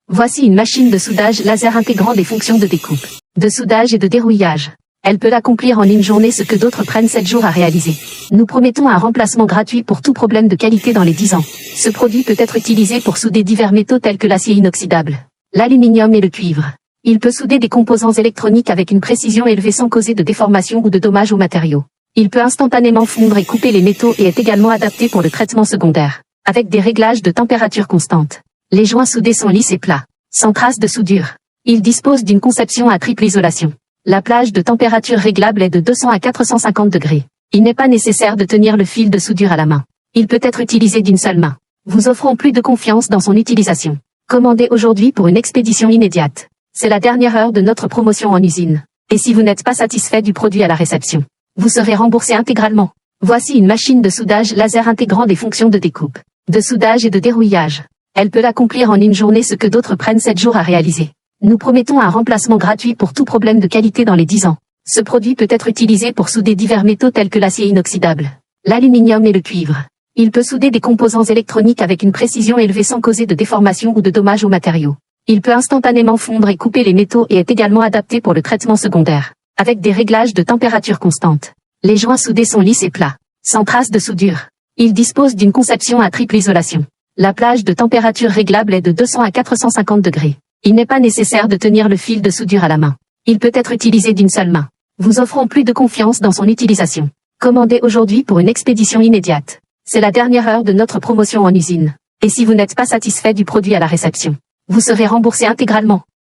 Voici une machine de soudage laser intégrant des fonctions de découpe, de soudage et de dérouillage. Elle peut accomplir en une journée ce que d'autres prennent 7 jours à réaliser. Nous promettons un remplacement gratuit pour tout problème de qualité dans les 10 ans. Ce produit peut être utilisé pour souder divers métaux tels que l'acier inoxydable, l'aluminium et le cuivre. Il peut souder des composants électroniques avec une précision élevée sans causer de déformation ou de dommages aux matériaux. Il peut instantanément fondre et couper les métaux et est également adapté pour le traitement secondaire, avec des réglages de température constante. Les joints soudés sont lisses et plats, sans trace de soudure. Il dispose d'une conception à triple isolation. La plage de température réglable est de 200 à 450 degrés. Il n'est pas nécessaire de tenir le fil de soudure à la main. Il peut être utilisé d'une seule main. Vous offrons plus de confiance dans son utilisation. Commandez aujourd'hui pour une expédition immédiate. C'est la dernière heure de notre promotion en usine. Et si vous n'êtes pas satisfait du produit à la réception, vous serez remboursé intégralement. Voici une machine de soudage laser intégrant des fonctions de découpe, de soudage et de dérouillage. Elle peut accomplir en une journée ce que d'autres prennent 7 jours à réaliser. Nous promettons un remplacement gratuit pour tout problème de qualité dans les 10 ans. Ce produit peut être utilisé pour souder divers métaux tels que l'acier inoxydable, l'aluminium et le cuivre. Il peut souder des composants électroniques avec une précision élevée sans causer de déformation ou de dommages aux matériaux. Il peut instantanément fondre et couper les métaux et est également adapté pour le traitement secondaire, avec des réglages de température constante. Les joints soudés sont lisses et plats, sans trace de soudure. Il dispose d'une conception à triple isolation. La plage de température réglable est de 200 à 450 degrés. Il n'est pas nécessaire de tenir le fil de soudure à la main. Il peut être utilisé d'une seule main. Vous offrons plus de confiance dans son utilisation. Commandez aujourd'hui pour une expédition immédiate. C'est la dernière heure de notre promotion en usine. Et si vous n'êtes pas satisfait du produit à la réception, vous serez remboursé intégralement.